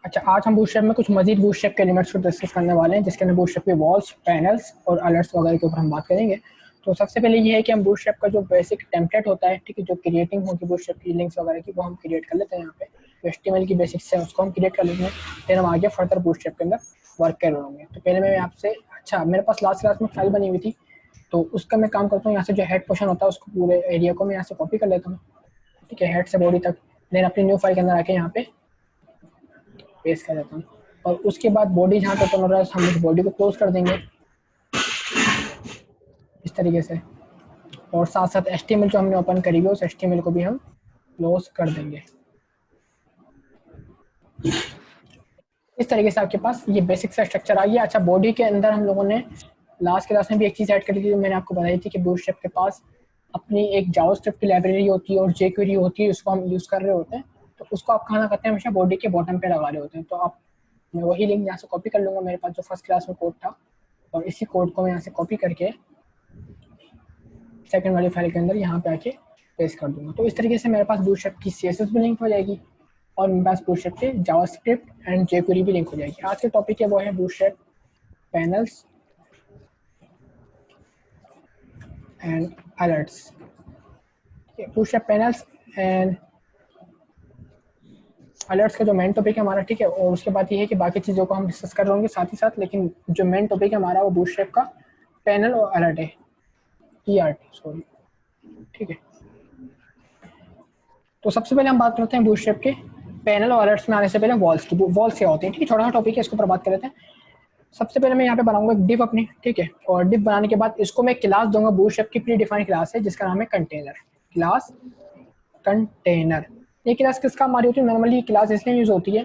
अच्छा, आज हम बूटस्ट्रैप में कुछ मजीद बूटस्ट्रैप के एलिमेंट्स को डिस्कस करने वाले हैं, जिसके अंदर बूटस्ट्रैप के वॉल्स, पैनल्स और अलर्ट्स वगैरह के ऊपर हम बात करेंगे। तो सबसे पहले ये है कि हम बूटस्ट्रैप का जो बेसिक टेम्पलेट होता है, ठीक है, जो क्रिएटिंग होगी बूटस्ट्रैप की लिंक्स वगैरह की, वो हम क्रिएट कर लेते हैं। यहाँ पे जो HTML की बेसिक्स है उसको हम क्रिएट कर लेते हैं, फिर हम आगे फर्दर बूटस्ट्रैप के अंदर वर्क कर रहे होंगे। तो पहले मैं आपसे, अच्छा, मेरे पास लास्ट क्लास में फाइल बनी हुई थी, तो उसका मैं काम करता हूँ। यहाँ से जो हेड पोर्शन होता है उसको पूरे एरिया को मैं यहाँ से कॉपी कर लेता हूँ, ठीक है, हेड से बॉडी तक। देन अपनी न्यू फाइल के अंदर आके यहाँ पे पेस्ट कर देता हूँ, और उसके बाद बॉडी जहाँ पे ओपन हो रहा है हम उस बॉडी को क्लोज कर देंगे इस तरीके से, और साथ साथ HTML जो हमने ओपन करी हुई है उस HTML को भी हम क्लोज कर देंगे। इस तरीके से आपके पास ये बेसिक सा स्ट्रक्चर आ गया। अच्छा, बॉडी के अंदर हम लोगों ने लास्ट क्लास में भी एक चीज़ ऐड करी थी, जो मैंने आपको बताई थी कि बूटस्ट्रैप के पास अपनी एक जावास्क्रिप्ट की लाइब्रेरी होती है और jQuery होती है, उसको हम यूज़ कर रहे होते हैं। तो उसको आप कहाँ करते हैं, हमेशा बॉडी के बॉटम पे लगा रहे होते हैं। तो आप, मैं वही लिंक यहाँ से कॉपी कर लूँगा, मेरे पास जो फर्स्ट क्लास में कोड था, और इसी कोड को मैं यहाँ से कॉपी करके सेकंड वाली फाइल के अंदर यहाँ पे आके पेस्ट कर दूंगा। तो इस तरीके से मेरे पास बूटस्ट्रैप की CSS भी लिंक हो जाएगी, और मेरे पास बूटस्ट्रैप के जावास्क्रिप्ट एंड jQuery भी लिंक हो जाएगी। आज के टॉपिक है वो है bootstrap panels and alerts. Bootstrap panels and alerts का जो मेन टॉपिक है हमारा, ठीक है, और उसके बाद ये है कि बाकी चीज़ों को हम डिस्कस कर रहे होंगे साथ ही साथ, लेकिन जो मेन टॉपिक है हमारा वो बूटस्ट्रैप का पैनल और अलर्ट है, ERT, सॉरी, ठीक है। तो सबसे पहले हम बात करते हैं बूटस्ट्रैप के पैनल और अलर्ट्स में आने से पहले वॉल्स की। वॉल्स क्या होते हैं, ठीक है, छोटा सा टॉपिक है, इसके ऊपर बात कर लेते हैं। सबसे पहले मैं यहाँ पे बनाऊंगा एक डिव अपनी, ठीक है, और डिव बनाने के बाद इसको मैं क्लास दूंगा। बूटस्ट्रैप की प्री डिफाइंड क्लास है जिसका नाम है कंटेनर क्लास। कंटेनर, ये क्लास किस काम आ रही होती है? नॉर्मली क्लास इसलिए यूज होती है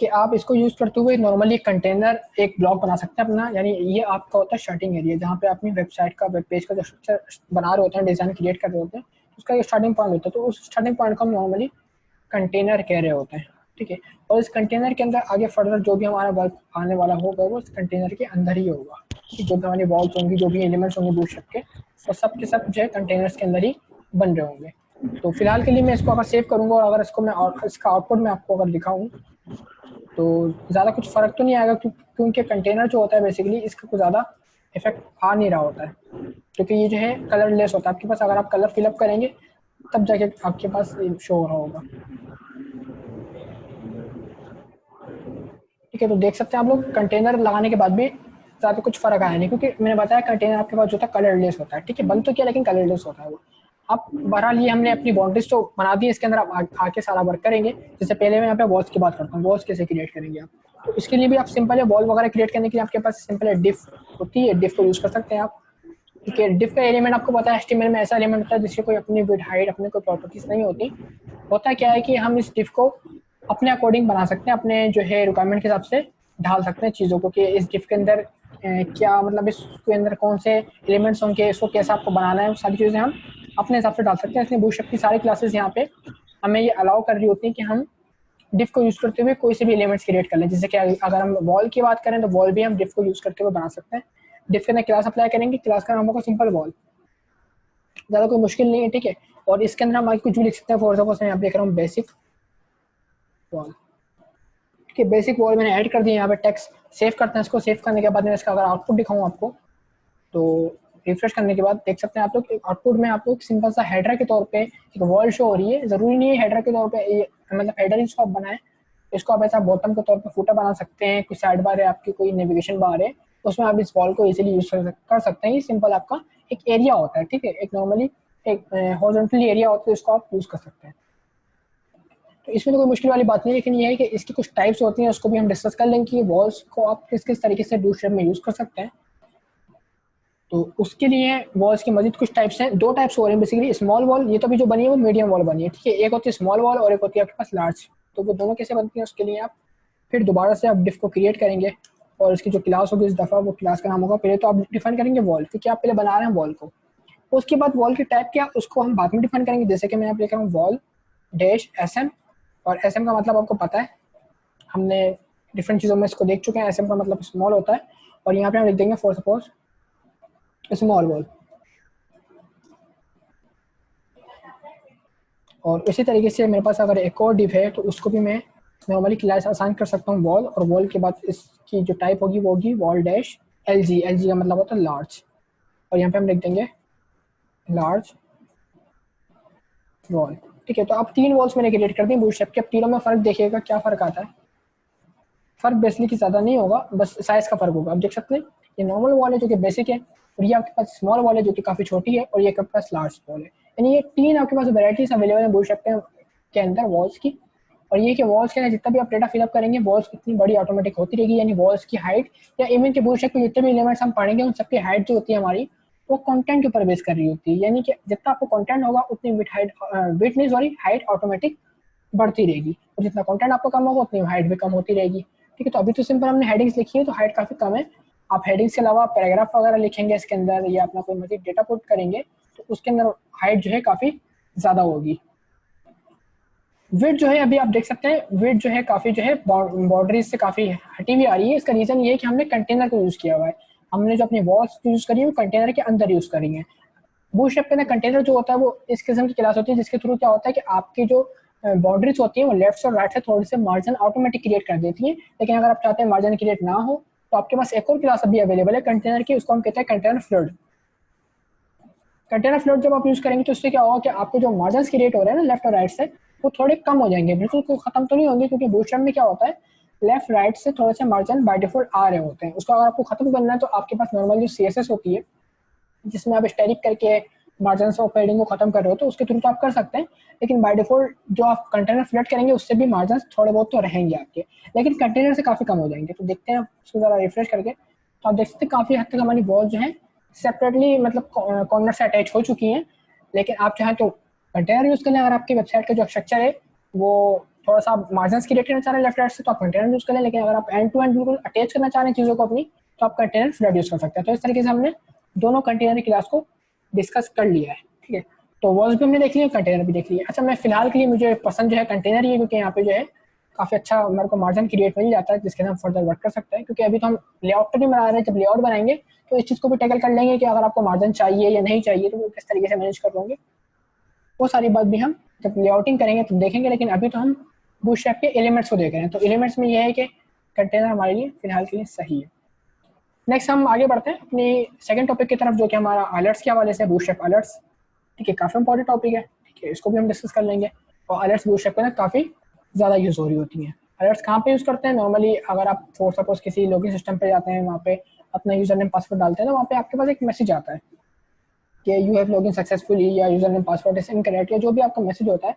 कि आप इसको यूज करते हुए नॉर्मली कंटेनर एक ब्लॉक बना सकते हैं अपना, यानी ये आपका होता है स्टार्टिंग एरिया, जहाँ पे अपनी वेबसाइट का, वेब पेज का जो स्ट्रक्चर बना रहे होते हैं, डिजाइन क्रिएट कर रहे होते हैं, उसका एक स्टार्टिंग पॉइंट होता है। तो उस स्टार्टिंग पॉइंट को हम नॉर्मली कंटेनर कह रहे होते हैं, ठीक है। और इस कंटेनर के अंदर आगे फर्दर जो भी हमारा वर्क आने वाला होगा वो इस कंटेनर के अंदर ही होगा, कि जो भी हमारी वॉल्स होंगी, जो भी एलिमेंट्स होंगे बूटस्ट्रैप के, वो सब के सब जो है कंटेनर्स के अंदर ही बन रहे होंगे। तो फिलहाल के लिए मैं इसको अगर सेव करूँगा, और अगर इसको मैं और इसका आउटपुट मैं आपको अगर दिखाऊँ, तो ज़्यादा कुछ फ़र्क तो नहीं आएगा, क्योंकि कंटेनर जो होता है बेसिकली इसका कुछ ज़्यादा इफेक्ट आ नहीं रहा होता है, क्योंकि ये जो है कलरलेस होता है आपके पास। अगर आप कलर फिलअप करेंगे तब जाके आपके पास शो हो रहा होगा, ठीक है। तो देख सकते हैं आप लोग, कंटेनर लगाने के बाद भी ज़्यादा कुछ फ़र्क आया नहीं, क्योंकि मैंने बताया कंटेनर आपके पास जो था कलरलेस होता है, ठीक है, बन तो किया लेकिन कलरलेस होता है वो। अब बहरहाल ये हमने अपनी बाउंड्रीज तो बना दी, इसके अंदर आप आके सारा वर्क करेंगे। जैसे पहले मैं यहाँ पे वॉल्स की बात करता हूँ, वॉल्स कैसे क्रिएट करेंगे आप। तो इसके लिए भी आप सिंपल है, वॉल वगैरह क्रिएट करने के लिए आपके पास सिंपल है डिफ होती है, डिफ को यूज़ कर सकते हैं आप, ठीक है। डिफ का एलिमेंट आपको पता है HTML में ऐसा एलिमेंट होता है जिसकी कोई अपनी विड्थ हाइट, अपनी कोई प्रॉपर्टीज नहीं होती। होता क्या है कि हम इस डिफ को अपने अकॉर्डिंग बना सकते हैं, अपने जो है रिक्वायरमेंट के हिसाब से ढाल सकते हैं चीज़ों को, कि इस डिफ के अंदर क्या मतलब, इसके अंदर कौन से एलिमेंट्स होंगे, इसको कैसा आपको बनाना है, वो सारी चीज़ें हम अपने हिसाब से डाल सकते हैं। इसलिए बूटस्ट्रैप की सारी क्लासेस यहाँ पे हमें ये अलाउ कर रही होती हैं कि हम डिफ को यूज़ करते हुए कोई से भी एलिमेंट्स क्रिएट कर लें। जैसे कि अगर हम वॉल की बात करें तो वॉल भी हम डिफ को यूज़ करते हुए बना सकते हैं। डिफ के अंदर क्लास अप्लाई करेंगे, क्लास का नाम होगा सिंपल वॉल, ज़्यादा कोई मुश्किल नहीं है, ठीक है। और इसके अंदर हम आगे कुछ भी लिख सकते हैं। फॉर सपोज मैं यहाँ पे लिख रहा हूँ बेसिक वॉल, ठीक है, बेसिक वॉल मैंने ऐड कर दिया। यहाँ पे टेक्स्ट सेव करते हैं, इसको सेव करने के बाद मैं इसका अगर आउटपुट दिखाऊँ आपको, तो रिफ्रेश करने के बाद देख सकते हैं आप लोग आउटपुट में आपको एक सिंपल सा हेडर के तौर पे एक वॉल शो हो रही है। जरूरी नहीं है हेडर के तौर पे ये, मतलब हेडर इसको आप बनाए, इसको आप ऐसा बॉटम के तौर पे फूटर बना सकते हैं। कुछ साइड बार है आपकी, कोई नेविगेशन बार है, उसमें आप इस वॉल को इजीली यूज कर सकते हैं। ये सिंपल आपका एक एरिया होता है, ठीक है, एक नॉर्मली एक हॉरिजॉन्टली एरिया होता है, इसको आप यूज कर सकते हैं। तो इसमें तो कोई मुश्किल वाली बात नहीं है, लेकिन ये है कि इसकी कुछ टाइप्स होती हैं, उसको भी हम डिस्कस कर लेंगे कि वॉल्स को आप किस किस तरीके से बूटस्ट्रैप में यूज कर सकते हैं। तो उसके लिए वॉल्स की मजीद कुछ टाइप्स हैं, दो टाइप्स हो रहे हैं बेसिकली। स्मॉल वॉल, ये तो अभी जो बनी है वो मीडियम वॉल बनी है, ठीक है, एक होती है स्मॉल वॉल और एक होती है आपके पास लार्ज। तो वो दोनों कैसे बनती हैं, उसके लिए आप फिर दोबारा से आप डिफ को क्रिएट करेंगे, और इसकी जो क्लास होगी इस दफ़ा वो क्लास का नाम होगा, पहले तो आप डिफाइन करेंगे वॉल, क्योंकि आप पहले बना रहे हैं वॉल को। उसके बाद वॉल की टाइप क्या, उसको हम बाद में डिफाइन करेंगे। जैसे कि मैं यहाँ पे लिख रहा हूँ वॉल डैश SM, और SM का मतलब आपको पता है, हमने डिफरेंट चीज़ों में इसको देख चुके हैं। SM का मतलब स्मॉल होता है, और यहाँ पे हम लिख देंगे फॉर सपोज स्मॉल वॉल। और इसी तरीके से मेरे पास अगर एक और डिव है तो उसको भी मैं नॉर्मली क्लास असाइन कर सकता हूँ वॉल, और वॉल के बाद इसकी जो टाइप होगी वो होगी वॉल डैश LG। LG का मतलब होता है लार्ज, और यहाँ पे हम लिख देंगे लार्ज वॉल। ठीक है, तो अब 3 वॉल्स मैंने क्रिएट कर दी बूटस्ट्रैप के। अब तीनों में फ़र्क देखिएगा, क्या फ़र्क आता है। फ़र्क बेसिकली कि ज़्यादा नहीं होगा, बस साइज़ का फ़र्क होगा। अब देख सकते हैं ये नॉर्मल वॉल है जो कि बेसिक है, और ये आपके पास स्मॉल वॉल है जो कि काफ़ी छोटी है, और ये आपके पास लार्ज वॉल है। यानी ये 3 आपके पास वैराइटीज़ अवेलेबल है बूटस्ट्रैप के अंदर वॉल्स की। और ये कि वॉल्स के अंदर जितना भी आप डेटा फिलअप करेंगे वॉल्स इतनी बड़ी ऑटोमेटिक होती रहेगी, यानी वॉल्स की हाइट या इवन के बूटस्ट्रैप के जितने भी एलिमेंट्स हम पढ़ेंगे उन सबकी हाइट जो होती है हमारी, वो कंटेंट के ऊपर बेस कर रही होती है। यानी कि जितना आपको कंटेंट होगा उतनी विड्थ नहीं सॉरी हाइट ऑटोमेटिक बढ़ती रहेगी, और जितना कंटेंट आपको कम होगा उतनी हाइट भी कम होती रहेगी। ठीक है, तो अभी तो सिंपल हमने हेडिंग्स लिखी है तो हाइट काफ़ी कम है। आप हेडिंग्स के अलावा पैराग्राफ वगैरह लिखेंगे इसके अंदर, या अपना कोई मजीद डेटा पुट करेंगे तो उसके अंदर हाइट जो है काफ़ी ज़्यादा होगी। विड्थ जो है अभी आप देख सकते हैं, विड्थ जो है काफ़ी जो है बाउंड्रीज से काफ़ी हटी हुई आ रही है। इसका रीज़न ये है कि हमने कंटेनर को यूज़ किया हुआ है। हमने जो अपनी वॉल्स यूज़ करी है वो कंटेनर के अंदर यूज़ करी है। बूटस्ट्रैप के अंदर कंटेनर जो होता है वो इस किस्म की क्लास होती है जिसके थ्रू क्या होता है कि आपकी जो बाउंड्रीज होती है वो लेफ्ट और राइट से थोड़े से मार्जिन ऑटोमेटिक क्रिएट कर देती है। लेकिन अगर आप चाहते हैं मार्जिन क्रिएट ना हो तो आपके पास एक और क्लास अभी अवेलेबल है कंटेनर की, उसको हम कहते हैं कंटेनर फ्लड। कंटेनर फ्लोट जब आप यूज़ करेंगे तो उससे क्या होगा कि आपके जो मार्जिन क्रिएट हो रहे हैं ना लेफ्ट और राइट से, वो थोड़े कम हो जाएंगे। बिल्कुल कोई खत्म तो नहीं होंगे, क्योंकि बूटस्ट्रैप में क्या होता है लेफ्ट राइट से थोड़े से मार्जिन बाय डिफॉल्ट आ रहे होते हैं। उसको अगर आपको खत्म करना है तो आपके पास नॉर्मल जो CSS होती है जिसमें आप स्टैटिक करके मार्जिन ऑफ पेडिंग को खत्म कर रहे हो तो उसके थ्रू तो आप कर सकते हैं। लेकिन बाय डिफॉल्ट जो आप कंटेनर फ्लड करेंगे उससे भी मार्जिन थोड़े बहुत तो रहेंगे आपके, लेकिन कंटेनर से काफ़ी कम हो जाएंगे। तो देखते हैं उसको ज़रा रिफ्रेश करके, तो आप देख सकते हैं काफ़ी हद तक हमारी वॉल जो है सेपरेटली मतलब कॉर्नर से अटैच हो चुकी हैं। लेकिन आप चाहें तो कंटेनर यूज़ कर लें। अगर आपकी वेबसाइट का जो स्ट्रक्चर है वो थोड़ा सा मार्जिन क्रिएट करना चाह रहे हैं लेफ्ट राइट से तो आप कंटेनर यूज़ कर लें। लेकिन अगर आप एंड टू एंड बिल्कुल अटैच करना चाह रहे हैं चीज़ों को अपनी, तो आप कंटेनर फ्लड यूज़ कर सकते हैं। तो इस तरीके से हमने दोनों कंटेनर की क्लास को डिस्कस कर लिया है। ठीक है, तो वॉल्स भी हमने देख लिया, कंटेनर भी देख लिया। अच्छा, मैं फिलहाल के लिए मुझे पसंद जो है कंटेनर ही है, क्योंकि यहाँ पे जो है काफ़ी अच्छा मेरे को मार्जिन क्रिएट मिल जाता है जिसके हम फर्दर वर्क कर सकते हैं। क्योंकि अभी तो हम लेआउट नहीं बना रहे हैं, जब लेआउट बनाएंगे तो इस चीज़ को भी टैकल कर लेंगे कि अगर आपको मार्जिन चाहिए या नहीं चाहिए तो वो किस तरीके से मैनेज कर लोगे, वो सारी बात भी हम जब लेआउटिंग करेंगे तो देखेंगे। लेकिन अभी तो हम बूटस्ट्रैप के एलिमेंट्स को देख रहे हैं, तो एलिमेंट्स में यह है कि कंटेनर हमारे लिए फिलहाल के लिए सही है। नेक्स्ट हम आगे बढ़ते हैं अपनी सेकंड टॉपिक की तरफ, जो कि हमारा अलर्ट्स के हवाले से बूटस्ट्रैप अलर्ट्स। ठीक है, काफ़ी इंपॉर्टेंट टॉपिक है। ठीक है, इसको भी हम डिस्कस कर लेंगे। और अलर्ट्स बूटस्ट्रैप के अंदर काफ़ी ज़्यादा यूज़ हो रही होती हैं। अलर्ट्स कहाँ पे यूज़ करते हैं नॉर्मली, अगर आप फॉर सपोज किसी लॉगिन सिस्टम पे जाते हैं, वहाँ पे अपना यूज़र नेम पासवर्ड डालते हैं तो वहाँ पे आपके पास एक मैसेज आता है कि यू हैव लॉगिन सक्सेसफुली, या user name password is incorrect, या जो भी आपका मैसेज होता है।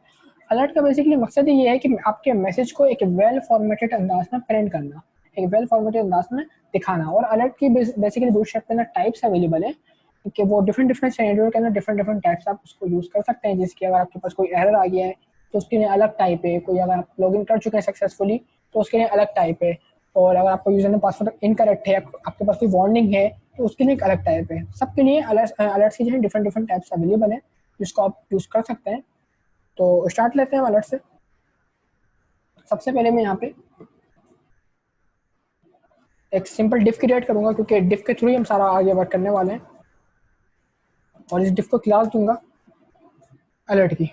अलर्ट का बेसिकली मकसद ये है कि आपके मैसेज को एक वेल फॉर्मेटेड अंदाज में प्रिंट करना, एक वेल फॉर्मेटेड अंदाज में दिखाना। और अलर्ट की बेसिकली बूटस्ट्रैप के अंदर टाइप्स अवेलेबल है कि वो डिफरेंट डिफरेंट सिनेरियो के अंदर डिफरेंट डिफरेंट टाइप्स आप उसको यूज़ कर सकते हैं। जिसकी अगर आपके पास कोई एरर आ गया है तो उसके लिए अलग टाइप है, कोई अगर आप लॉगिन कर चुके हैं सक्सेसफुली तो उसके लिए अलग टाइप है, और अगर आपका यूज़र नेम पासवर्ड इनकरेक्ट है, आपके पास कोई वार्निंग है तो उसके लिए एक अलग टाइप है। सबके लिए अलर्ट्स की जो है डिफरेंट डिफरेंट टाइप्स अवेलेबल है जिसको आप यूज़ कर सकते हैं। तो स्टार्ट लेते हैं अलर्ट से। सबसे पहले मैं यहाँ पे एक सिंपल डिफ क्रिएट करूँगा, क्योंकि डिफ के थ्रू ही हम सारा आगे वर्क करने वाले हैं। और इस डिफ को क्लास दूंगा अलर्ट की,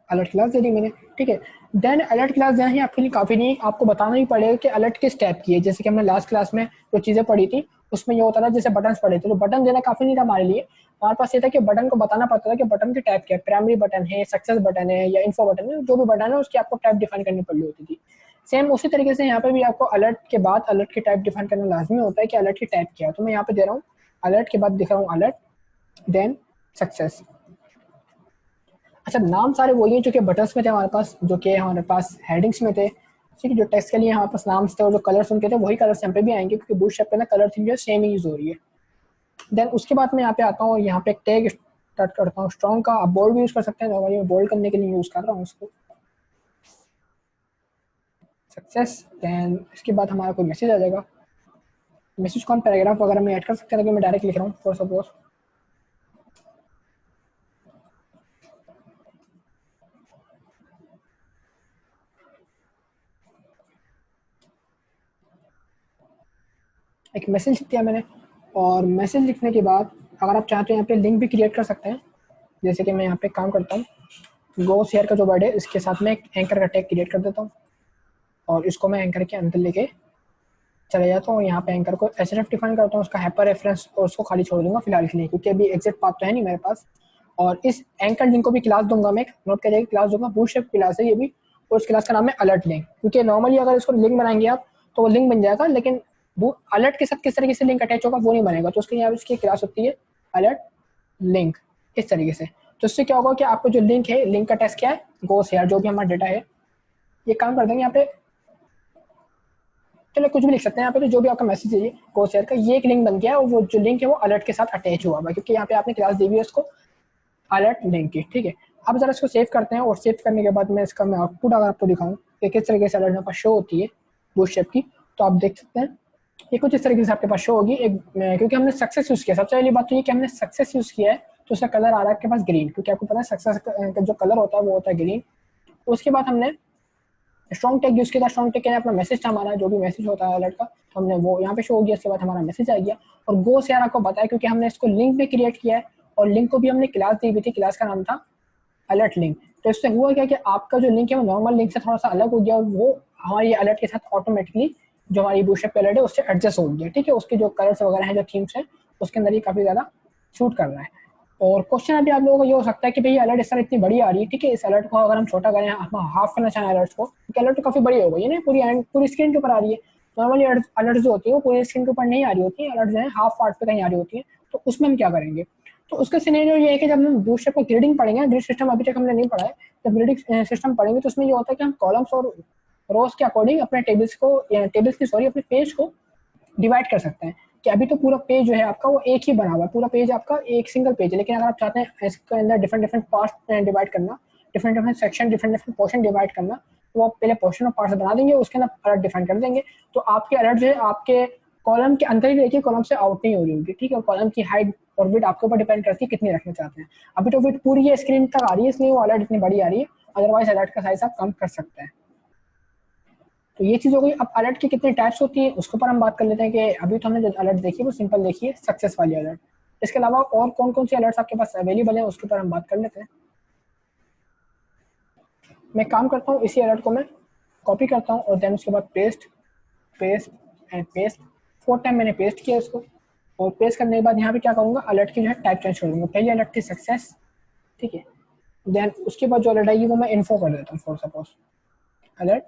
अलर्ट क्लास दे दी मैंने। ठीक है, देन अलर्ट क्लास देना ही आपके लिए काफ़ी नहीं, आपको बताना ही पड़ेगा कि अलर्ट किस टाइप की है। जैसे कि हमने लास्ट क्लास में जो चीज़ें पढ़ी थी उसमें ये होता था जैसे बटन्स पढ़े थे, तो बटन देना काफ़ी नहीं था हमारे लिए। हमारे पास ये था कि बटन को बताना पड़ता था कि बटन की टाइप क्या है, प्राइमरी बटन है, सक्सेस बटन है, या इन्फो बटन है। जो भी बटन है उसकी आपको टाइप डिफाइन करनी पड़ रही होती थी। सेम उसी तरीके से यहाँ पे भी आपको अलर्ट के बाद अलर्ट की टाइप डिफाइन करना लाजमी होता है कि अलर्ट की टाइप क्या है। तो मैं यहाँ पे दे रहा हूँ अलर्ट के बाद दिख रहा हूँ अलर्ट देन सक्सेस। अच्छा, नाम सारे वही हैं जो कि बटन्स में थे हमारे पास, जो कि हमारे पास हेडिंग्स में थे। ठीक है, जो टेक्स्ट के लिए हमारे पास नाम थे और जो कलर्स उनके थे वही कलर्स यहाँ पे भी आएंगे, क्योंकि बूटस्ट्रैप पे ना कलर थीम जो सेम ही यूज हो रही है। देन उसके बाद मैं यहाँ पे आता हूँ और यहाँ पे एक टैग स्टार्ट करता हूँ स्ट्रॉन्ग का। आप बोल्ड भी यूज कर सकते हैं, नॉर्मली मैं बोल्ड करने के लिए यूज कर रहा हूँ उसको, सक्सेस। देन इसके बाद हमारा कोई मैसेज आ जाएगा, मैसेज को हम पैराग्राफ वगैरह में ऐड कर सकते हैं, लेकिन मैं डायरेक्ट लिख रहा हूँ फॉर सपोज। एक मैसेज लिख दिया मैंने, और मैसेज लिखने के बाद अगर आप चाहते हो यहाँ पे लिंक भी क्रिएट कर सकते हैं। जैसे कि मैं यहाँ पे काम करता हूँ, गो शेयर का जो वर्ड है इसके साथ में एक एंकर का टैग क्रिएट कर देता हूँ और इसको मैं एंकर के अंदर लेके चले जाता हूँ। यहाँ पे एंकर को एसएनएफ डिफाइन करता हूँ, उसका हाइपर रेफरेंस और उसको खाली छोड़ दूंगा फिलहाल के लिए, क्योंकि अभी एग्जिट पाथ तो है नहीं मेरे पास। और इस एंकर लिंक को भी क्लास दूंगा मैं, नोट करिए क्लास दूंगा, बूटस्ट्रैप क्लास है ये भी, और उस क्लास का नाम है अलर्ट लिंक। क्योंकि नॉर्मली अगर इसको लिंक बनाएंगे आप तो वो लिंक बन जाएगा, लेकिन वो अलर्ट के साथ किस तरीके से लिंक अटैच होगा वो नहीं बनेगा। तो उसके लिए इसकी क्लास होती है अलर्ट लिंक, इस तरीके से। तो इससे क्या होगा कि आपको जो लिंक है, लिंक का टेस्ट क्या है, गो शेयर, जो भी हमारा डेटा है, ये काम कर देंगे यहाँ पे। चलो कुछ भी लिख सकते हैं यहाँ पे, तो जो भी आपका मैसेज है गो शेयर का, ये एक लिंक बन गया और वो जो लिंक है वो अलर्ट के साथ अटैच हुआ हुआ, क्योंकि यहाँ पे आपने क्लास दी हुई है उसको अलर्ट लिंक की। ठीक है, अब जरा इसको सेव करते हैं और सेव करने के बाद मैं इसका मैं आउटपुट अगर आपको दिखाऊं कि किस तरीके से अलर्ट मेरे पास शो होती है बूटस्ट्रैप की, तो आप देख सकते हैं ये कुछ इस तरीके से आपके पास शो होगी। एक क्योंकि हमने सक्सेस यूज़ किया, सबसे पहली बात तो ये कि हमने सक्सेस यूज़ किया है, तो उसका कलर आ रहा है आपके पास ग्रीन, क्योंकि आपको पता है सक्सेस का जो कलर होता है वो होता है ग्रीन। उसके बाद हमने स्ट्रॉन्ग टैग यूज़ किया था, स्ट्रॉन्ग टैग के अपना मैसेज था हमारा, जो भी मैसेज होता है अलर्ट का, तो हमने वो यहाँ पे शो हो गया। इसके बाद हमारा मैसेज आ गया। और गो शेयर आपको बताया क्योंकि हमने इसको लिंक में क्रिएट किया है, और लिंक को भी हमने क्लास दी हुई थी, क्लास का नाम था अलर्ट लिंक। तो इससे हुआ क्या कि आपका जो लिंक है वो नॉर्मल लिंक से थोड़ा सा अलग हो गया, और वो हमारी अलर्ट के साथ ऑटोमेटिकली जो हमारी बूटस्ट्रैप अलर्ट है उससे एडजस्ट हो गया। ठीक है, उसके जो कलर्स वगैरह हैं, जो थीम्स हैं, उसके अंदर ये काफ़ी ज़्यादा शूट कर रहा है। और क्वेश्चन अभी आप लोगों को ये हो सकता है कि भाई अलर्ट इस तरह इतनी बड़ी आ रही है, ठीक है, इस अलर्ट को अगर हम छोटा करें, हम हाफ करना चाहें अलर्ट को, क्योंकि अलर्ट तो काफ़ी बड़ी हो गई है ना, पूरी स्क्रीन के ऊपर आ रही है। नॉर्मली अलर्ट जो होती है वो पूरी स्क्रीन के ऊपर नहीं आ रही होती है, अलर्ट जो है हाफ पार्ट पे कहीं आ रही होती है। तो उसमें हम क्या करेंगे, तो उसका सिनेरियो ये है कि जब हम बूटस्ट्रैप का ग्रिडिंग पढ़ेंगे, ग्रिड सिस्टम अभी तक हमने नहीं पढ़ा है, जब ग्रिडिंग सिस्टम पढ़ेंगे तो उसमें ये होता है कि हम कॉलम्स और रोज के अकॉर्डिंग अपने अपने पेज को डिवाइड कर सकते हैं। कि अभी तो पूरा पेज जो है आपका वो एक ही बना हुआ है, पूरा पेज आपका एक सिंगल पेज है, लेकिन अगर आप चाहते हैं इसके अंदर डिफरेंट डिफरेंट पार्ट डिवाइड करना, different different section, different different portion divide करना, तो आप पहले पोर्शन और पार्ट्स बना देंगे, उसके अंदर अलर्ट डिफाइन कर देंगे। तो आपके अलर्ट जो है आपके कॉलम के अंदर ही रहेगी, कॉलम से आउट नहीं हो रही होगी। ठीक है, कॉलम की हाइट और विड्थ आपके ऊपर डिपेंड करती है कितनी रखना चाहते हैं। अभी तो विड्थ पूरी है स्क्रीन तक आ रही है, इसलिए वो अलर्ट इतनी बड़ी आ रही है, अदरवाइज अलर्ट का साइज आप कम कर सकते हैं। तो ये चीज़ हो गई। अब अलर्ट की कितनी टाइप्स होती है उसके ऊपर हम बात कर लेते हैं। कि अभी तो हमने जो अलर्ट देखी है वो सिंपल देखी है, सक्सेस वाली अलर्ट। इसके अलावा और कौन कौन सी अलर्ट्स आपके पास अवेलेबल है उसके ऊपर हम बात कर लेते हैं। मैं काम करता हूँ, इसी अलर्ट को मैं कॉपी करता हूँ और देन उसके बाद paste paste and paste, 4 time मैंने पेस्ट किया इसको। और पेस्ट करने के बाद यहाँ पे क्या करूँगा, अलर्ट की जो है टाइप चेंज कर दूँगा। पहली अलर्ट थी सक्सेस, ठीक है, देन उसके बाद जो अलर्ट आएगी वो मैं इन्फो कर देता हूँ, for suppose alert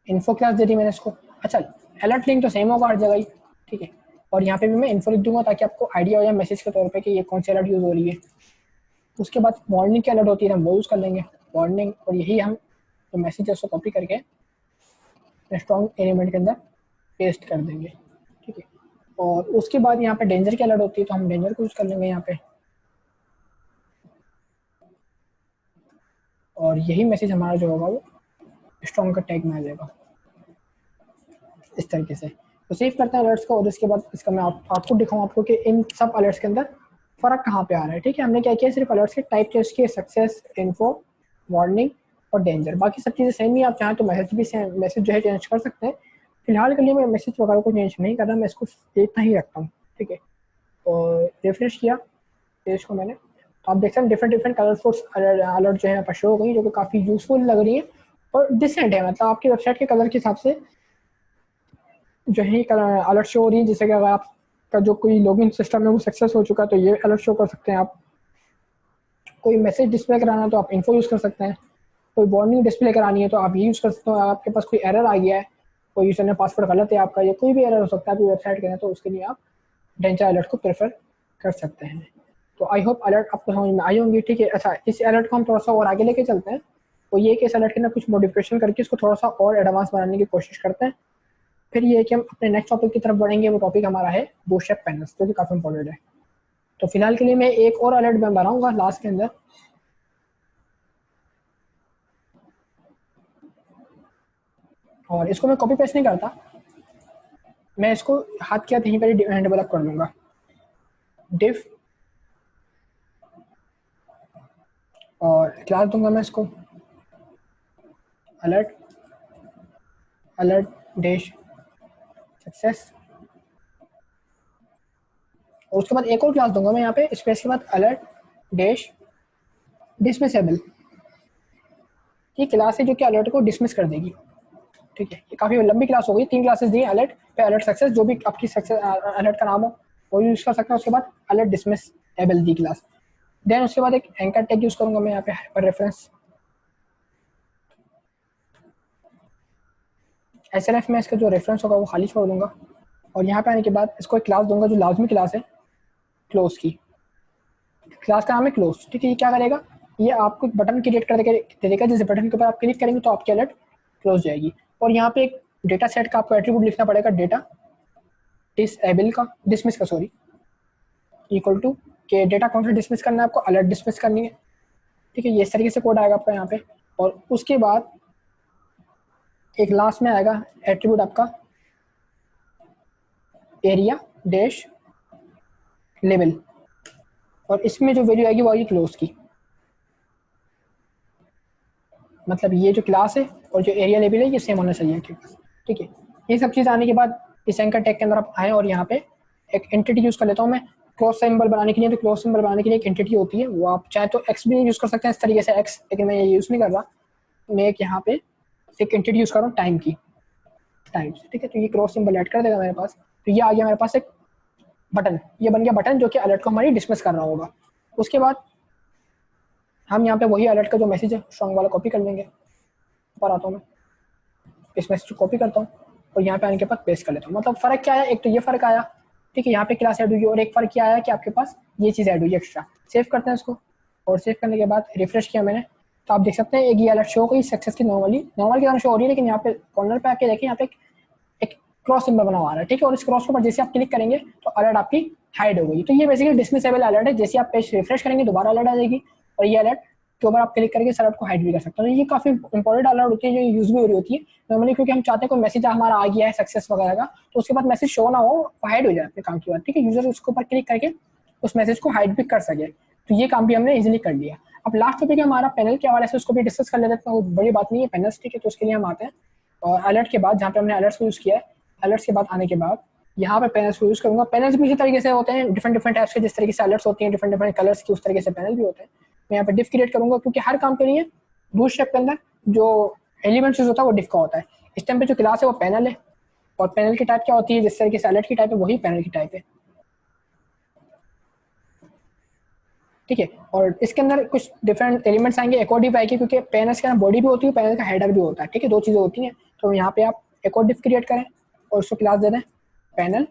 info class दे दी मैंने इसको। अच्छा, अलर्ट लिंक तो सेम होगा हर जगह ही, ठीक है, और यहाँ पे भी मैं इन्फो लिख दूंगा ताकि आपको आइडिया हो जाए मैसेज के तौर पे कि ये कौन सी अलर्ट यूज़ हो रही है। उसके बाद वार्निंग की अलर्ट होती है, हम वो यूज़ कर लेंगे वार्निंग, और यही हम जो मैसेज है उसको कॉपी करके स्ट्रॉन्ग एलिमेंट के अंदर पेस्ट कर देंगे। ठीक है, और उसके बाद यहाँ पे डेंजर की अलर्ट होती है, तो हम डेंजर को यूज़ कर लेंगे यहाँ पे, और यही मैसेज हमारा जो होगा वो स्ट्रॉन्ग का टैग में आ जाएगा इस तरीके से। तो सेव करते हैं अलर्ट्स को, और इसके बाद इसका मैं आउटपुट दिखाऊँ आपको कि इन सब अलर्ट्स के अंदर फ़र्क कहाँ पे आ रहा है। ठीक है, हमने क्या किया, सिर्फ अलर्ट्स के टाइप चेंज किए, सक्सेस, इन्फो, वार्निंग और डेंजर। बाकी सब चीज़ें सेम ही, आप चाहें तो मैसेज भी सेम, मैसेज जो है चेंज कर सकते हैं। फिलहाल के लिए मैं मैसेज वगैरह को चेंज नहीं कर रहा, मैं इसको इतना ही रखता हूँ। ठीक है, और रिफ्रेश किया पेज को मैंने, तो आप देख सकते हैं डिफरेंट डिफरेंट कलरफुल अलर्ट जो है यहाँ पर शो हो गई, जो कि काफ़ी यूजफुल लग रही है और डिसेंट है। मतलब आपकी वेबसाइट के कलर के हिसाब से जो है अलर्ट शो हो रही है। जैसे कि अगर आपका जो कोई लॉगिन सिस्टम है वो सक्सेस हो चुका है तो ये अलर्ट शो कर सकते हैं आप। कोई मैसेज डिस्प्ले कराना है तो आप इन्फो यूज़ कर सकते हैं। कोई वार्निंग डिस्प्ले करानी है तो आप ये यूज़ कर सकते हो। आपके पास कोई एरर आ गया है, कोई यूजर ने पासवर्ड गलत है आपका, या कोई भी एरर हो सकता है आपकी वेबसाइट के अंदर, तो उसके लिए आप डेंजर अलर्ट को प्रेफर कर सकते हैं। तो आई होप अलर्ट आपको समझ में आई होंगी। ठीक है, अच्छा, इस अलर्ट को हम थोड़ा सा और आगे लेके चलते हैं। तो ये कि इस अलर्ट के अंदर कुछ मॉडिफिकेशन करके इसको थोड़ा सा और एडवांस बनाने की कोशिश करते हैं। फिर ये है कि हम अपने नेक्स्ट टॉपिक की तरफ बढ़ेंगे। वो टॉपिक हमारा है बूटस्ट्रैप पैनल्स, जो कि काफ़ी इंपॉर्टेंट है। तो फिलहाल के लिए मैं एक और अलर्ट मैं बनाऊंगा लास्ट के अंदर, और इसको मैं कॉपी पेस्ट नहीं करता, मैं इसको हाथ के हाथ यहीं पर डेवलप कर लूँगा। डिफ और क्लास दूंगा मैं इसको अलर्ट अलर्ट डैश सक्सेस, और उसके बाद एक और क्लास दूंगा मैं यहाँ पे स्पेस के बाद अलर्ट डैश डिसमिसेबल, ये क्लास है जो कि अलर्ट को डिसमिस कर देगी। ठीक है, ये काफ़ी लंबी क्लास हो गई, 3 क्लासेस दी अलर्ट पे, अलर्ट सक्सेस, जो भी आपकी सक्सेस अलर्ट का नाम हो वो यूज़ कर सकते हैं। उसके बाद अलर्ट डिसमिस एबल दी क्लास। देन उसके बाद एक एंकर टैग यूज़ करूँगा मैं यहाँ पे हाइपर रेफरेंस। एसएलएफ में इसका जो रेफरेंस होगा वो खाली छोड़ दूंगा, और यहाँ पे आने के बाद इसको एक क्लास दूंगा जो लाजमी क्लास है क्लोज की। क्लास का नाम है क्लोज। ठीक है, ये क्या करेगा, ये आपको बटन क्रिएट कर देगा, जिस बटन के ऊपर आप क्लिक करेंगे तो आपकी अलर्ट क्लोज जाएगी। और यहाँ पे एक डेटा सेट का आपको एट्रीब्यूट लिखना पड़ेगा, डेटा डिसेबल का, डिसमिस का सॉरी, इक्वल टू के डेटा कौन सा डिसमिस करना है आपको, अलर्ट डिसमिस करनी है। ठीक है, ये इस तरीके से कोड आएगा आपका यहाँ पे। और उसके बाद एक लास्ट में आएगा एट्रीब्यूट आपका एरिया डैश लेवल, और इसमें जो वैल्यू आएगी वो आएगी क्लोज की। मतलब ये जो क्लास है और जो एरिया लेवल है ये सेम होना चाहिए आपके पास। ठीक है, ये सब चीज़ आने के बाद इस एंकर टैग के अंदर आप आए, और यहाँ पे एक एंटिटी यूज़ कर लेता हूँ मैं क्रॉस सिंबल बनाने के लिए। तो क्रॉस सिंबल बनाने के लिए एक एंटिटी होती है, वो आप चाहे तो एक्स भी यूज़ कर सकते हैं इस तरीके से एक्स, लेकिन मैं ये यूज़ नहीं कर रहा। मैं एक यहाँ पे एक एंटिटी यूज़ कर रहा हूँ टाइम की, टाइम्स। ठीक है, तो ये क्रॉस सिंबल ऐड कर देगा मेरे पास। तो ये आ गया मेरे पास एक बटन, ये बन गया बटन जो कि अलर्ट को हमारी डिसमिस कर रहा होगा। उसके बाद हम यहाँ पे वही अलर्ट का जो मैसेज है स्ट्रॉन्ग वाला कॉपी कर लेंगे। ऊपर आता हूँ मैं, इस मैसेज को कॉपी करता हूँ और यहाँ पे आने के बाद पेस्ट कर लेता हूँ। मतलब फ़र्क क्या आया, एक तो ये फ़र्क आया, ठीक है, यहाँ पे क्लास ऐड हुई, और एक फ़र्क क्या आया कि आपके पास ये चीज़ ऐड हुई एक्स्ट्रा। सेव करते हैं इसको, और सेव करने के बाद रिफ्रेश किया मैंने, तो आप देख सकते हैं एक ये अलर्ट शो हो गई सक्सेस की, नॉर्मल की तरह शो हो रही है, लेकिन यहाँ पे कॉर्नर पे आके देखिए यहाँ पे एक क्रॉस सिंबल बना हुआ आ रहा है। ठीक है, और इस क्रॉस के ऊपर जैसे आप क्लिक करेंगे तो अलर्ट आपकी हाइड हो गई। तो ये बेसिकली डिसमिसेबल अलर्ट है, जैसे आप पेज रिफ्रेश करेंगे दोबारा अलर्ट आ जाएगी, और ये अलर्ट के ऊपर आप क्लिक करके इस अलर्ट को हाइड भी कर सकते हो। ये काफ़ी इंपॉर्टेंट अलर्ट होती है जो यूज भी हो रही होती है नॉर्मली, क्योंकि हम चाहते हैं कोई मैसेज हमारा आ गया है सक्सेस वगैरह का, तो उसके बाद मैसेज शो ना हो, हाइड हो जाए अपने काम की बात। ठीक है, यूजर उसके ऊपर क्लिक करके उस मैसेज को हाइड भी कर सके। तो ये काम भी हमने इजीली कर लिया। अब लास्ट टॉपिक है हमारा पैनल के हवाले से, उसको भी डिस्कस कर लेते हैं, तो बड़ी बात नहीं है पैनल्स। ठीक है, तो उसके लिए हम आते हैं, और अलर्ट के बाद जहाँ पे हमने अलर्ट्स को यूज़ किया है, अलर्ट्स के बाद आने के बाद यहाँ पे पैनल्स को यूज़ करूँगा। पैनल्स भी इसी तरीके से होते हैं, डिफरेंट टाइप्स के, जिस तरीके से अलर्ट्स होती हैं डिफरेंट कलर्स की, उस तरीके से पैनल भी होते हैं। मैं यहाँ पे डिफ क्रिएट करूँगा, क्योंकि हर काम के लिए बूटस्ट्रैप के अंदर जो एलिमेंट्स यूज होता है वो डिफ का होता है। इस टाइम पे जो क्लास है वो पैनल है, और पैनल की टाइप क्या होती है, जिस तरीके से अलर्ट की टाइप है वही पैनल की टाइप है। ठीक है, और इसके अंदर कुछ डिफरेंट एलिमेंट्स आएंगे, एक और डिफ आएगी, क्योंकि पैनल के अंदर बॉडी भी होती है, पैनल का हेडर भी होता है। ठीक है, दो चीज़ें होती हैं। तो यहाँ पे आप एक और डिफ क्रिएट करें और उसको क्लास दे दें पैनल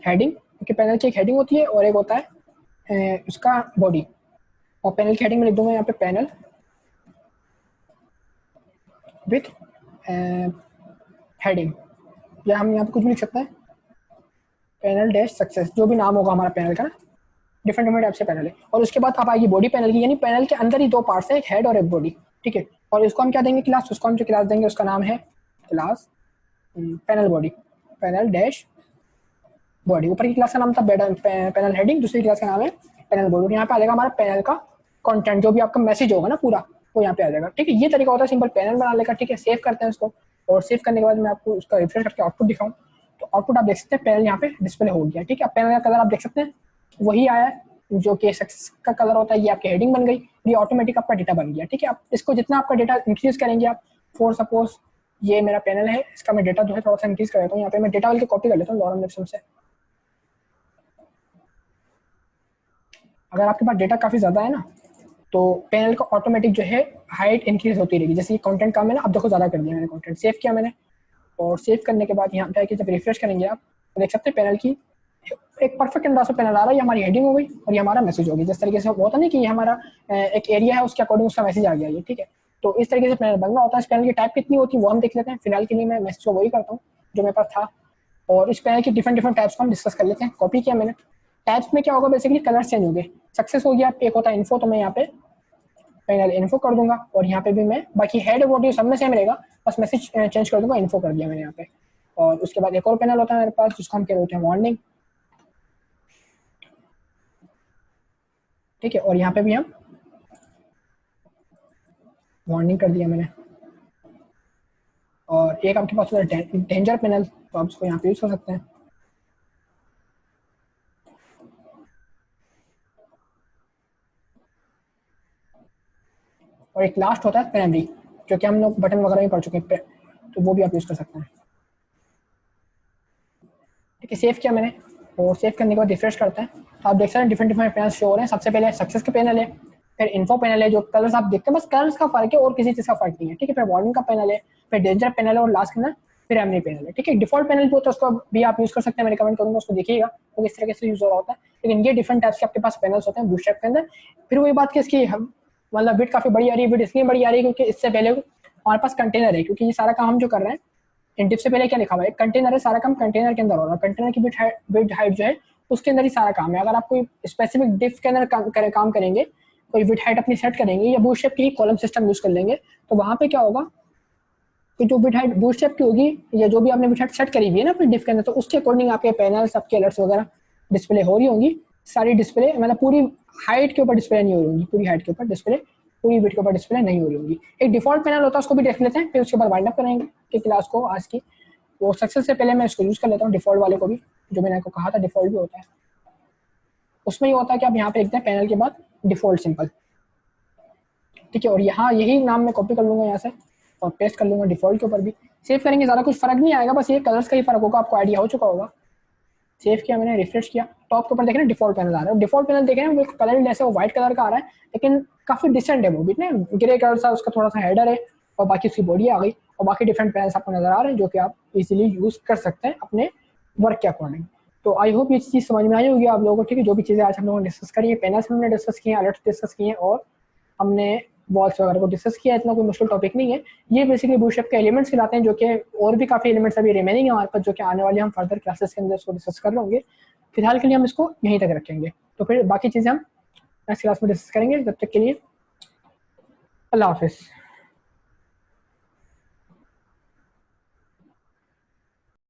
हेडिंग, क्योंकि पैनल की एक हेडिंग होती है और एक होता है उसका बॉडी। और पैनल की हेडिंग में लिख दूंगा यहाँ पे पैनल विथ हेडिंग, या हम यहाँ पे कुछ भी लिख सकते हैं, पैनल डैश सक्सेस, जो भी नाम होगा हमारा पैनल का ना, डिफरेंट टाइप से पैनल है। और उसके बाद अब आएगी बॉडी पैनल की, यानी पैनल के अंदर ही दो पार्ट्स है, एक हेड और एक बॉडी। ठीक है, और इसको हम क्या देंगे क्लास, उसको हम जो क्लास देंगे उसका नाम है class panel body, panel dash body. ऊपर की क्लास का नाम था पैनल हेडिंग, दूसरी क्लास का नाम है पैनल बॉडी। यहाँ पे आ जाएगा हमारा पैनल का कंटेंट, जो भी आपका मैसेज होगा ना पूरा, वो यहाँ पे आ जाएगा। ठीक है, ये तरीका होता है सिंपल पैनल बना लेगा। ठीक है, सेव करते हैं इसको, और सेव करने के बाद मैं आपको उसका रिफ्रेश करके आउटपुट दिखाऊँ, तो आउटपुट आप देख सकते हैं पैनल यहाँ पे डिस्प्ले हो गया। ठीक है, अब पैनल का कलर आप देख सकते हैं वही आया है जो कि सक्सेस का कलर होता है, ये आपकी हेडिंग बन गई, ये ऑटोमेटिक आपका डेटा बन गया। ठीक है, आप इसको जितना आपका डेटा इंक्रीज करेंगे आप, फॉर सपोज ये मेरा पैनल है, इसका मैं डेटा जो है थोड़ा सा इंक्रीज कर देता हूँ। यहाँ पे मैं डेटा वाले की कॉपी कर लेता हूँ लॉरम लिप्सन से। अगर आपके पास डेटा काफ़ी ज़्यादा है ना, तो पैनल का ऑटोमेटिक जो है हाइट इंक्रीज होती रहेगी। जैसे ये कंटेंट का मैंने अब देखो ज़्यादा कर दिया मैंने, कंटेंट सेव किया मैंने, और सेव करने के बाद यहाँ पे आके जब रिफ्रेश करेंगे आप, तो देख सकते हैं पैनल की एक परफेक्ट अंदाज से पैनल आ रहा है। ये हमारी हेडिंग हो गई और ये हमारा मैसेज हो गया। जिस तरीके से होता नहीं कि ये हमारा एक एरिया है, उसके अकॉर्डिंग उसका मैसेज आ गया ये। ठीक है, तो इस तरीके से पैनल बनना होता है। इस पैनल की टाइप कितनी होती है वो हम देख लेते हैं। फिलहाल के लिए मैं मैसेज को वही करता हूँ जो मेरे पास था, और इस पैनल की डिफरेंट टाइप्स को हम डिस्कस कर लेते हैं। कॉपी किया मैंने, टाइप्स में क्या होगा, बेसिकली कलर चेंज हो गए। सक्सेस हो गया, एक होता है इन्फो, तो मैं यहाँ पे पैनल इन्फो कर दूंगा, और यहाँ पे भी मैं बाकी हेड बॉडी सब में सेम रहेगा, बस मैसेज चेंज कर दूंगा, इन्फो कर दिया मैंने यहाँ पे। और उसके बाद एक और पैनल होता है मेरे पास जिसको हम कह रहे हैं वार्निंग। ठीक है, और यहाँ पे भी हम वार्निंग कर दिया मैंने। और एक आपके पास होता है डेंजर पैनल, तो आप उसको यहाँ पे यूज कर सकते हैं। और एक लास्ट होता है पेनरी, जो कि हम लोग बटन वगैरह में पढ़ चुके हैं, तो वो भी आप यूज़ कर सकते हैं। ठीक है, सेव किया मैंने, और सेव करने के बाद रिफ्रेश करते हैं तो आप देख सकते हैं डिफरेंट डिफरेंट पैनल शो हो रहे हैं। सबसे पहले सक्सेस का पैनल है, फिर इन्फो पैनल है, जो कलर्स आप देखते हैं बस कलर्स का फर्क है और किसी चीज़ का फर्क नहीं है। ठीक है, फिर वार्निंग का पैनल है, फिर डेंजर पैनल है, और लास्ट में फिर एमनी पैनल है। ठीक है, डिफॉल्ट पैनल भी होता है, उसको भी आप यूज़ कर सकते हैं, मैं रिकमेंड करूँगा उसको देखिएगा तो किस तरीके से यूज़ हो रहा होता है। लेकिन ये डिफरेंट टाइप्स के आपके पास पैनल्स होते हैं बूटस्ट्रैप के अंदर। फिर वही बात कि इसकी मतलब विड्थ काफ़ी बड़ी आ रही है। विड्थ इसलिए बड़ी आ रही है क्योंकि इससे पहले हमारे पास कंटेनर है, क्योंकि ये सारा काम हम जो कर रहे हैं इंडिफ से पहले क्या लिखा हुआ है, कंटेनर है, सारा काम कंटेनर के अंदर हो रहा है। कंटेनर की विड्थ हाइट जो है उसके अंदर ही सारा काम है। अगर आप कोई स्पेसिफिक डिफ के अंदर काम करेंगे, कोई विड्थ हाइट अपनी सेट करेंगे या बूटस्ट्रैप की कॉलम सिस्टम यूज कर लेंगे, तो वहां पे क्या होगा कि जो विड्थ हाइट बूटस्ट्रैप की होगी या जो भी आपने विड्थ हाइट सेट करी हुई है ना अपने डिफ के अंदर, तो उसके अकॉर्डिंग आपके पैनल्स, आपके अलर्ट्स वगैरह डिस्प्ले हो रही होंगी। सारी डिस्प्ले मतलब पूरी हाइट के ऊपर डिस्प्ले नहीं हो रही होंगी, पूरी हाइट के ऊपर डिस्प्ले, पूरी विड्थ के ऊपर डिस्प्ले नहीं हो रही होंगी। एक डिफॉल्ट पैनल होता है, उसको भी देख लेते हैं, फिर उसके बाद वाइंड अप करेंगे कि क्लास को आज की। वो सक्सेस से पहले मैं इसको यूज़ कर लेता हूँ, डिफॉल्ट वाले को भी, जो मैंने आपको कहा था डिफॉल्ट भी होता है। उसमें ये होता है कि आप यहाँ पे लिखते हैं पैनल के बाद डिफॉल्ट सिंपल। ठीक है, और यहाँ यही नाम मैं कॉपी कर लूँगा यहाँ से और पेस्ट कर लूँगा डिफॉल्ट के ऊपर भी। सेव करेंगे, ज़्यादा कुछ फर्क नहीं आएगा, बस ये कलर्स का ही फर्क होगा, आपको आइडिया हो चुका होगा। सेव किया मैंने, रिफ्रेश किया, टॉप के ऊपर देख रहे हैं डिफॉल्ट पैनल आ रहा है। डिफॉल्ट पैनल देख रहे हैं वो कलर जैसे वो व्हाइट कलर का आ रहा है, लेकिन काफ़ी डिसेंट है वो भी ना, ग्रे कलर सा उसका थोड़ा सा हेडर है और बाकी उसकी बॉडी आ गई, और बाकी डिफरेंट पैनल्स आपको नजर आ रहे हैं जो कि आप इजीली यूज़ कर सकते हैं अपने वर्क के अकॉर्डिंग। तो आई होप ये चीज़ समझ में आई होगी आप लोगों को। ठीक है, जो भी चीज़ें आज हम लोगों ने डिस्कस करी है, पैनल्स हमने डिस्कस किए हैं, अलर्ट्स डिस्कस किए हैं, और हमने वॉल्स वगैरह को डिस्कस किया। इतना कोई मुश्किल टॉपिक नहीं है। ये बेसिकली बूटस्ट्रैप के एलिमेंट्स कहलाते हैं, जो कि और भी काफ़ी एलिमेंट्स अभी रिमेनिंग है हमारे पास, जो कि आने वाले हम फर्दर क्लासेस के अंदर इसको डिस्कस कर रहे होंगे। फिलहाल के लिए हम इसको यहीं तक रखेंगे, तो फिर बाकी चीज़ें हम नेक्स्ट क्लास में डिस्कस करेंगे। तब तक के लिए अल्लाह हाफिज़।